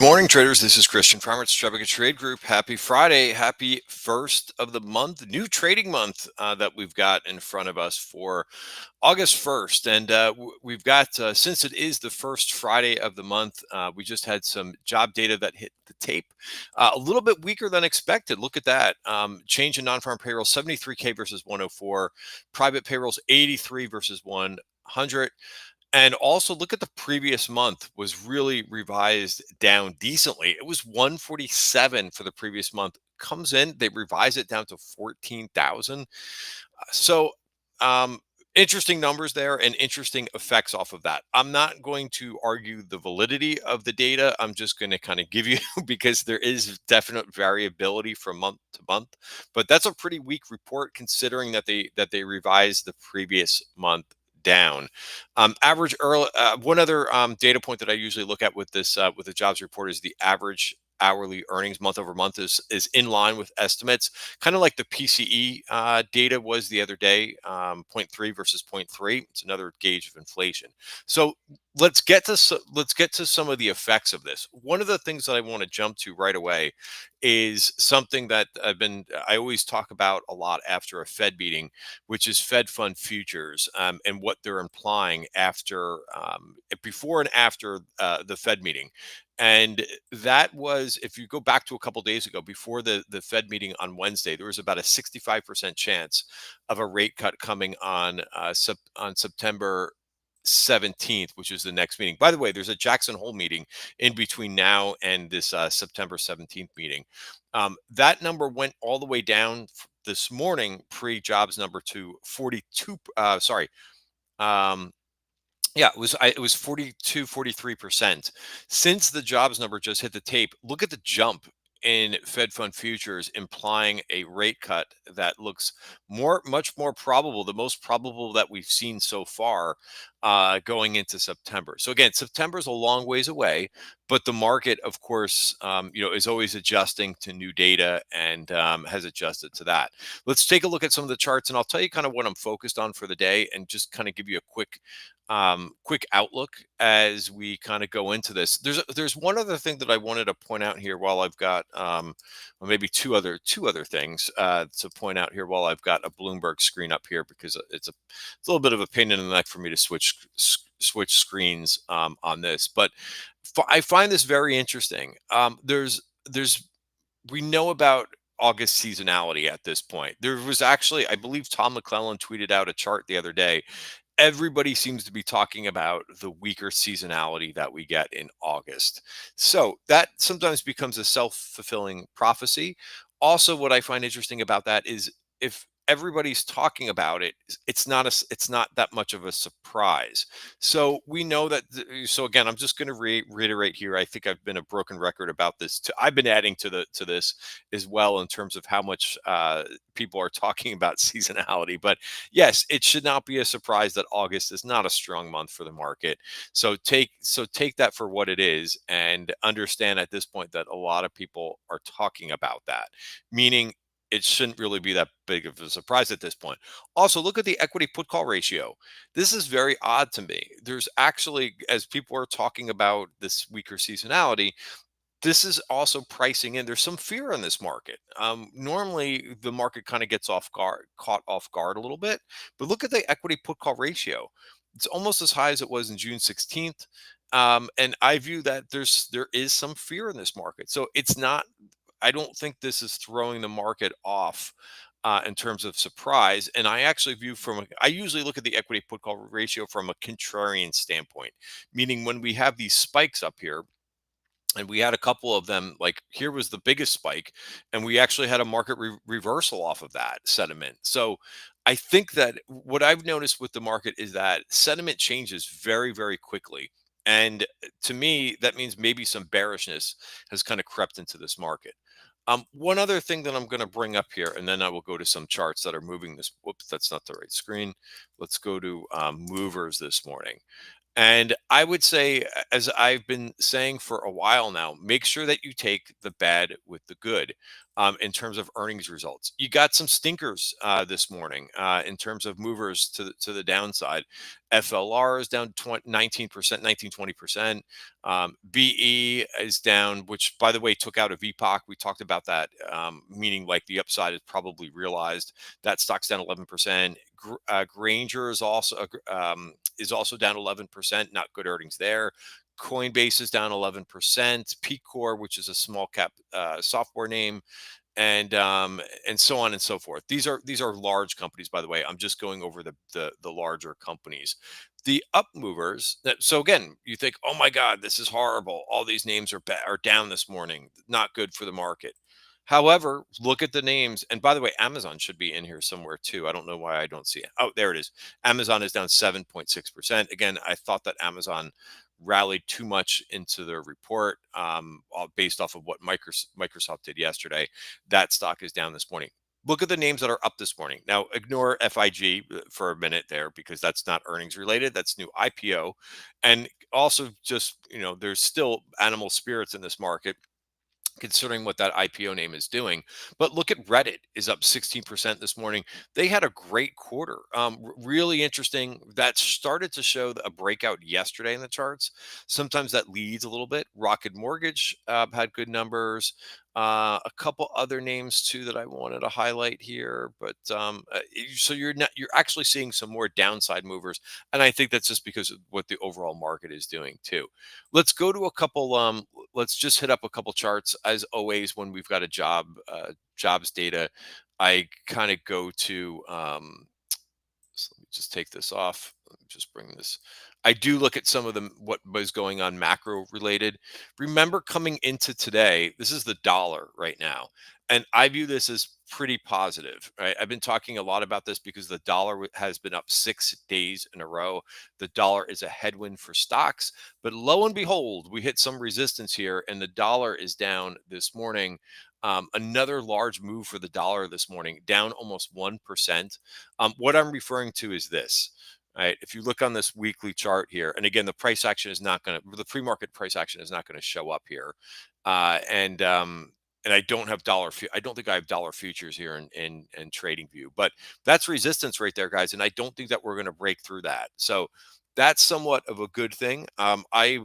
Morning, traders. This is Christian from Strategic Trade Group. Happy Friday. Happy first of the month, new trading month that we've got in front of us for August 1st. And we've got, since it is the first Friday of the month, we just had some job data that hit the tape a little bit weaker than expected. Look at that. Change in non-farm payroll, 73K versus 104. Private payrolls, 83 versus 100. And also look at the previous month was really revised down decently. It was 147 for the previous month. Comes in, they revise it down to 14,000. So interesting numbers there and interesting effects off of that. I'm not going to argue the validity of the data. I'm just going to kind of give you because there is definite variability from month to month. But that's a pretty weak report considering that they revised the previous month down. Average early. One other data point that I usually look at with this with the jobs report is the average hourly earnings month over month is in line with estimates, kind of like the PCE data was the other day, zero point 0.3 versus zero point 0.3. It's another gauge of inflation. So let's get to some of the effects of this. One of the things that I want to jump to right away is something that I always talk about a lot after a Fed meeting, which is Fed fund futures, and what they're implying after, before and after the Fed meeting. And that was, if you go back to a couple days ago, before the Fed meeting on Wednesday, there was about a 65% chance of a rate cut coming on September 17th, which is the next meeting. By the way, there's a Jackson Hole meeting in between now and this September 17th meeting. That number went all the way down this morning, pre-jobs number, to 42. Sorry. Um, yeah, it was 42, 43%. Since the jobs number just hit the tape, look at the jump in Fed fund futures, implying a rate cut that looks much more probable, the most probable that we've seen so far, going into September. So again, September is a long ways away, but the market, of course, is always adjusting to new data and has adjusted to that. Let's take a look at some of the charts, and I'll tell you kind of what I'm focused on for the day, and just kind of give you a quick outlook as we kind of go into this. There's one other thing that I wanted to point out here while I've got, well, maybe two other things to point out here while I've got a Bloomberg screen up here, because it's a little bit of a pain in the neck for me to switch screens on this. But I find this very interesting. There's We know about August seasonality at this point. There was actually, I believe, Tom McClellan tweeted out a chart the other day. Everybody seems to be talking about the weaker seasonality that we get in August. So that sometimes becomes a self-fulfilling prophecy. Also, what I find interesting about that is, if everybody's talking about it, it's not that much of a surprise. So we know that. So again, I'm just going to reiterate here. I think I've been a broken record about this. I've been adding to this as well in terms of how much people are talking about seasonality. But yes, it should not be a surprise that August is not a strong month for the market. So take that for what it is, and understand at this point that a lot of people are talking about that, meaning it shouldn't really be that big of a surprise at this point. Also, look at the equity put call ratio. This is very odd to me. There's actually, as people are talking about this weaker seasonality, this is also pricing in. There's some fear in this market. Normally, the market kind of gets caught off guard a little bit. But look at the equity put call ratio. It's almost as high as it was in June 16th. And I view that there is some fear in this market. So it's not. I don't think this is throwing the market off in terms of surprise. And I actually view I usually look at the equity put call ratio from a contrarian standpoint, meaning when we have these spikes up here, and we had a couple of them, like here was the biggest spike, and we actually had a market reversal off of that sentiment. So I think that what I've noticed with the market is that sentiment changes very, very quickly. And to me, that means maybe some bearishness has kind of crept into this market. One other thing that I'm going to bring up here, and then I will go to some charts that are moving this. Whoops, that's not the right screen. Let's go to movers this morning. And I would say, as I've been saying for a while now, make sure that you take the bad with the good in terms of earnings results. You got some stinkers this morning in terms of movers to the downside. FLR is down 19%, 19, 20%. BE is down, which, by the way, took out a VPOC. We talked about that, meaning like the upside is probably realized. That stock's down 11%. Granger is also down 11%. Not good earnings there. Coinbase is down 11%. Pcore, which is a small cap software name, and so on and so forth. These are large companies, by the way. I'm just going over the larger companies. The up movers. So again, you think, oh my God, this is horrible. All these names are down this morning. Not good for the market. However, look at the names. And by the way, Amazon should be in here somewhere too. I don't know why I don't see it. Oh, there it is. Amazon is down 7.6%. Again, I thought that Amazon rallied too much into their report based off of what Microsoft did yesterday. That stock is down this morning. Look at the names that are up this morning. Now, ignore FIG for a minute there because that's not earnings related. That's new IPO. And also, just, there's still animal spirits in this market considering what that IPO name is doing. But look at Reddit is up 16% this morning. They had a great quarter. Really interesting. That started to show a breakout yesterday in the charts. Sometimes that leads a little bit. Rocket Mortgage had good numbers. A couple other names too that I wanted to highlight here, but so you're actually seeing some more downside movers, and I think that's just because of what the overall market is doing too. Let's go to a couple. Let's just hit up a couple charts. As always, when we've got a jobs data, I kind of go to. So let me just take this off. Let me just bring this. I do look at some of them, what was going on macro related. Remember, coming into today, this is the dollar right now. And I view this as pretty positive, right? I've been talking a lot about this because the dollar has been up 6 days in a row. The dollar is a headwind for stocks, but lo and behold, we hit some resistance here and the dollar is down this morning. Another large move for the dollar this morning, down almost 1%. What I'm referring to is this. Right. If you look on this weekly chart here, and again, the price action is not going to, the pre-market price action is not going to show up here. And I don't have I don't think I have dollar futures here in trading view, but that's resistance right there, guys. And I don't think that we're going to break through that. So that's somewhat of a good thing. I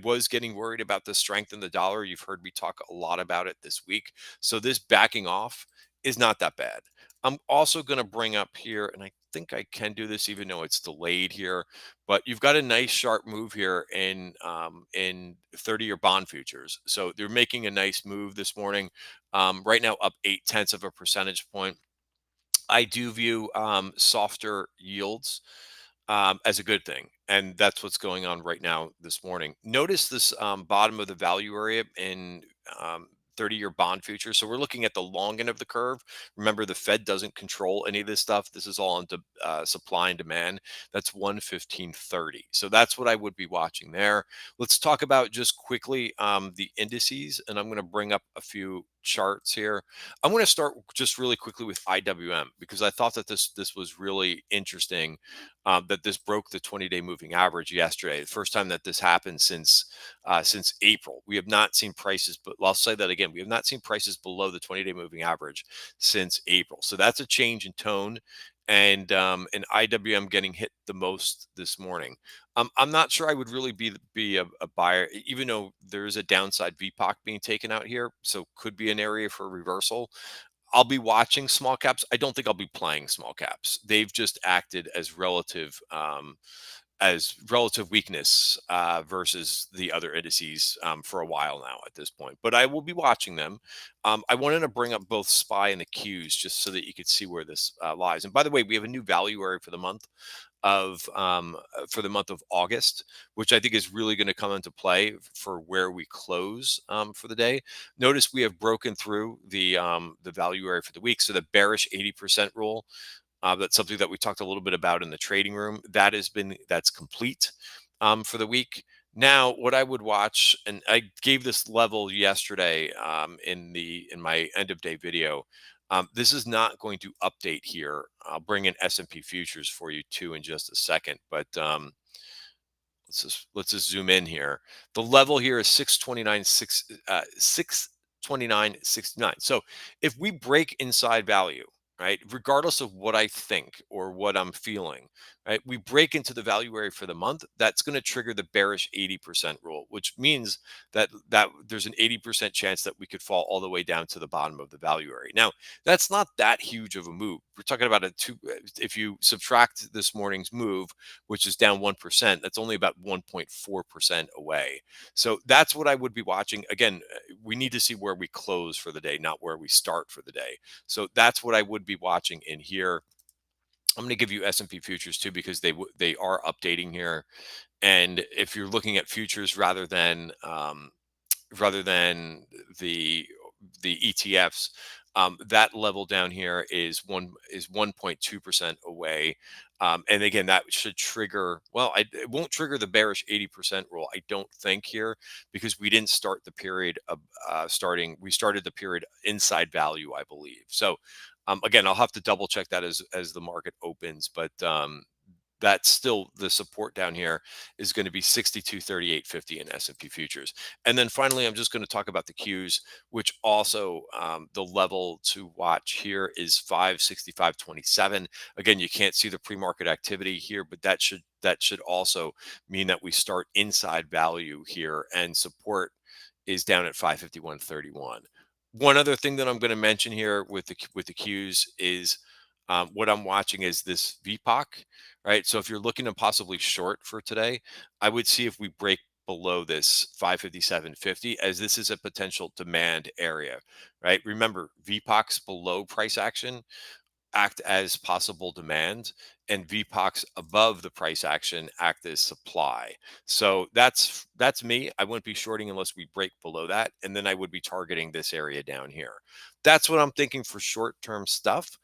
was getting worried about the strength in the dollar. You've heard me talk a lot about it this week. So this backing off is not that bad. I'm also going to bring up here, and I think I can do this even though it's delayed here, but you've got a nice sharp move here in 30-year bond futures. So they're making a nice move this morning. Right now, up 0.8 of a percentage point. I do view softer yields as a good thing. And that's what's going on right now this morning. Notice this bottom of the value area in 30-year bond futures. So we're looking at the long end of the curve. Remember, the Fed doesn't control any of this stuff. This is all into supply and demand. That's 115.30. So that's what I would be watching there. Let's talk about just quickly the indices. And I'm going to bring up a few charts here. I'm going to start just really quickly with IWM because I thought that this was really interesting that this broke the 20-day moving average yesterday. The first time that this happened since April. We have not seen prices, but I'll say that again. We have not seen prices below the 20-day moving average since April. So that's a change in tone. And IWM getting hit the most this morning. I'm not sure I would really be a buyer, even though there is a downside VPOC being taken out here. So could be an area for reversal. I'll be watching small caps. I don't think I'll be playing small caps. They've just acted as relative weakness versus the other indices for a while now at this point. But I will be watching them. I wanted to bring up both SPY and the Qs just so that you could see where this lies. And by the way, we have a new value area for the month of August, which I think is really going to come into play for where we close for the day. Notice we have broken through the value area for the week. So the bearish 80% rule, that's something that we talked a little bit about in the trading room. That's complete for the week. Now, what I would watch, and I gave this level yesterday in my end of day video. This is not going to update here. I'll bring in S&P futures for you too in just a second, but let's just zoom in here. The level here is 629.69. So if we break inside value, right, regardless of what I think or what I'm feeling, right, we break into the value area for the month, that's going to trigger the bearish 80% rule, which means that there's an 80% chance that we could fall all the way down to the bottom of the value area. Now, that's not that huge of a move. We're talking about a two. If you subtract this morning's move, which is down 1%, that's only about 1.4% away. So that's what I would be watching. Again, we need to see where we close for the day, not where we start for the day. So that's what I would be watching in here. I'm going to give you S&P futures too because they are updating here. And if you're looking at futures rather than the ETFs, that level down here is 1.2% away. And again, that should trigger. Well, it won't trigger the bearish 80% rule, I don't think here, because we didn't start the period of starting. We started the period inside value, I believe. So again, I'll have to double check that as the market opens, but that's still the support down here is going to be 62.3850 in S&P futures. And then finally, I'm just going to talk about the Qs, which also the level to watch here is 565.27. Again, you can't see the pre-market activity here, but that should also mean that we start inside value here, and support is down at 551.31. One other thing that I'm going to mention here with the Qs is what I'm watching is this VPOC, right? So if you're looking to possibly short for today, I would see if we break below this 557.50, as this is a potential demand area, right? Remember, VPOCs below price action act as possible demand, and VPOCs above the price action act as supply. So that's me. I wouldn't be shorting unless we break below that, and then I would be targeting this area down here. That's what I'm thinking for short-term stuff.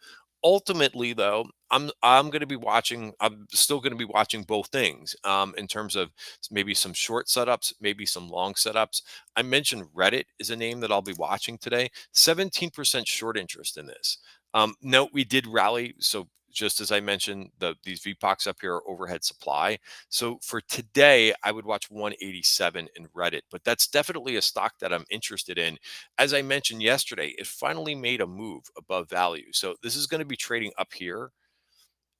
Ultimately, though, I'm going to be watching. I'm still going to be watching both things in terms of maybe some short setups, maybe some long setups. I mentioned Reddit is a name that I'll be watching today. 17% short interest in this. Note we did rally. So just as I mentioned, these VPOCs up here are overhead supply. So for today, I would watch 187 in Reddit, but that's definitely a stock that I'm interested in. As I mentioned yesterday, it finally made a move above value. So this is going to be trading up here,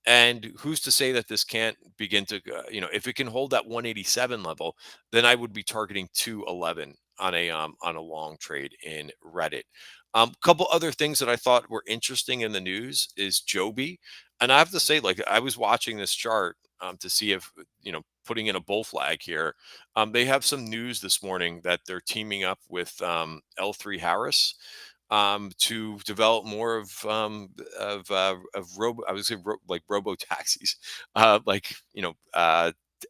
and who's to say that this can't begin to, if it can hold that 187 level, then I would be targeting 211 on a long trade in Reddit. Couple other things that I thought were interesting in the news is Joby, and I have to say, like, I was watching this chart to see if putting in a bull flag here. They have some news this morning that they're teaming up with L3 Harris to develop more of robo. I would say like robo taxis, like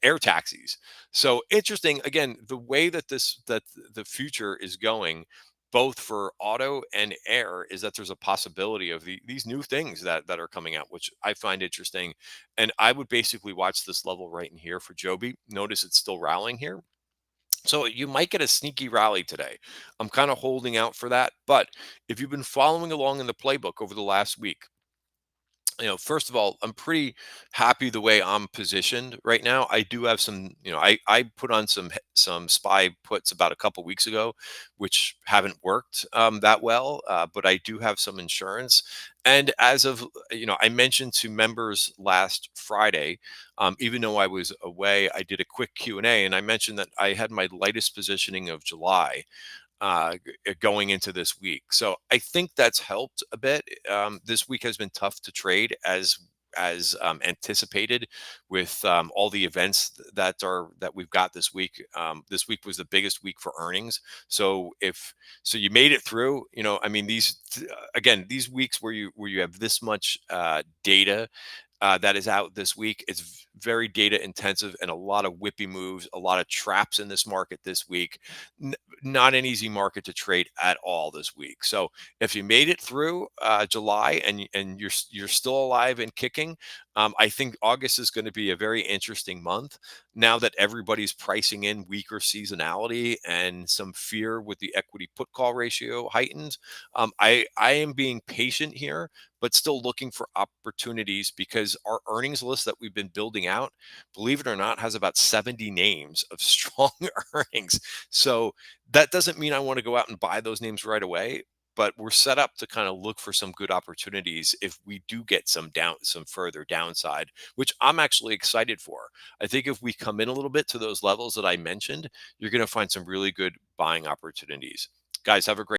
air taxis. So interesting. Again, the way that the future is going, both for auto and air, is that there's a possibility of these new things that are coming out, which I find interesting. And I would basically watch this level right in here for Joby. Notice it's still rallying here. So you might get a sneaky rally today. I'm kind of holding out for that. But if you've been following along in the playbook over the last week, first of all, I'm pretty happy the way I'm positioned right now. I do have some, I put on some SPY puts about a couple weeks ago, which haven't worked that well, but I do have some insurance. And as of, I mentioned to members last Friday, even though I was away, I did a quick Q&A, and I mentioned that I had my lightest positioning of July going into this week. So I think that's helped a bit. This week has been tough to trade as anticipated with all the events that we've got this week. This week was the biggest week for earnings. So you made it through, I mean, these weeks where you have this much data that is out this week. It's very data intensive and a lot of whippy moves, a lot of traps in this market this week. Not an easy market to trade at all this week. So if you made it through July and you're still alive and kicking, I think August is going to be a very interesting month. Now that everybody's pricing in weaker seasonality and some fear with the equity put call ratio heightened, I am being patient here, but still looking for opportunities because our earnings list that we've been building out, believe it or not, has about 70 names of strong earnings. So that doesn't mean I want to go out and buy those names right away, but we're set up to kind of look for some good opportunities if we do get some further downside, which I'm actually excited for. I think if we come in a little bit to those levels that I mentioned, you're going to find some really good buying opportunities. Guys, have a great